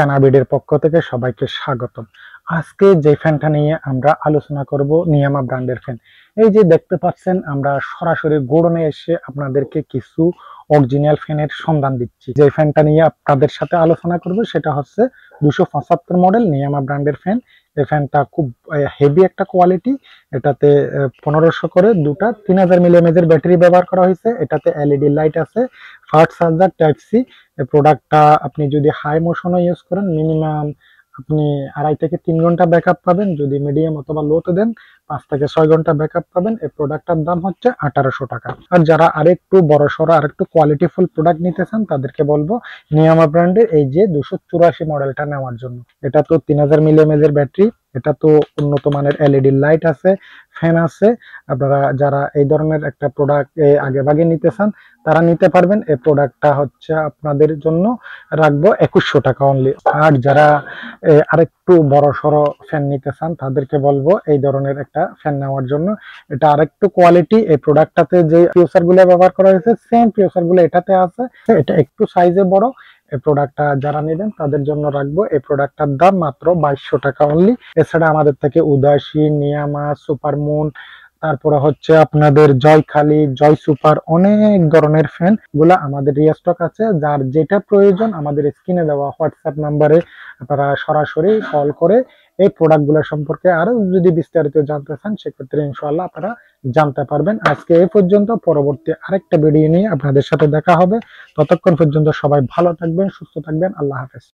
কানাবিডের পক্ষ থেকে সবাইকে স্বাগতম। আজকে যে ফ্যানটা নিয়ে আমরা আলোচনা করব নিয়ামা ব্র্যান্ডের ফ্যান। এই যে দেখতে পাচ্ছেন আমরা সরাসরি গোডাউনে এসে আপনাদেরকে কিছু অরিজিনাল ফ্যানের সন্ধান দিচ্ছি। যে ফ্যানটা নিয়ে আপনাদের সাথে আলোচনা করব সেটা হচ্ছে 275 মডেল নিয়ামা ব্র্যান্ডের ফ্যান। এই ফ্যানটা খুব হেভি একটা কোয়ালিটি। এটাতে 1500 করে দুটা 3000 মিলিঅ্যাম্পের ব্যাটারি ব্যবহার করা হয়েছে। এটাতে এলইডি লাইট আছে, ফাস্ট চার্জার টাইপ সি। এই প্রোডাক্টটা আপনি যদি হাই মোশনে ইউজ করেন মিনিমাম আপনি 2.5 থেকে 3 ঘন্টা ব্যাকআপ পাবেন। যদি মিডিয়াম অথবা লোতে দেন 5 থেকে 6 ঘন্টা ব্যাকআপ পাবেন। এই প্রোডাক্টটার দাম হচ্ছে 1800 টাকা। আর যারা আরেকটু বড় সড়ো আরেকটু কোয়ালিটিফুল প্রোডাক্ট নিতে চান তাদেরকে বলবো নিয়ামা ব্র্যান্ডের এই যে 284 মডেলটা নেওয়ার জন্য। এটা তো 3000 মিলিঅ্যাম্পের ব্যাটারি, এটা তো উন্নত মানের এলইডি লাইট আছে, ফ্যান আছে। আপনারা যারা এই ধরনের একটা প্রোডাক্ট আগে ভাগে নিতে চান তারা নিতে পারবেন। এই প্রোডাক্টটা হচ্ছে আপনাদের জন্য রাখবো 2100 টাকা অনলি। আর যারা আরেকটু বড় সড়ো ফ্যান নিতে চান তাদেরকে বলবো এই ধরনের একটা ফ্যান নেওয়ার জন্য। এটা আরেকটু কোয়ালিটি। এই প্রোডাক্টটাতে যে ফিউচার গুলো ব্যবহার করা হয়েছে সেম ফিউচার গুলো এটাতে আছে। এটা একটু সাইজে বড়। এই প্রোডাক্টটা যারা নেবেন তাদের জন্য রাখবো এই প্রোডাক্টটার দাম মাত্র 2200 টাকা অনলি। এছাড়া আমাদের থেকে উদাসী, নিয়ামা, সুপারমুন, তারপরে হচ্ছে আপনাদের জয়খালি, জয় সুপার অনেক ধরনের ফ্যান গুলা আমাদের রিস্টক আছে। যার যেটা প্রয়োজন আমাদের স্ক্রিনে দেওয়া হোয়াটসঅ্যাপ নাম্বারে আপনারা সরাসরি কল করে এই প্রোডাক্ট গুলো সম্পর্কে আরো যদি বিস্তারিত জানতে চান সেক্ষেত্রে ইনশাআল্লাহ আপনারা জানতে পারবেন। আজকে এই পর্যন্ত, পরবর্তী আরেকটা ভিডিও নিয়ে আপনাদের সাথে দেখা হবে। ততক্ষণ পর্যন্ত সবাই ভালো থাকবেন, সুস্থ থাকবেন। আল্লাহ হাফেজ।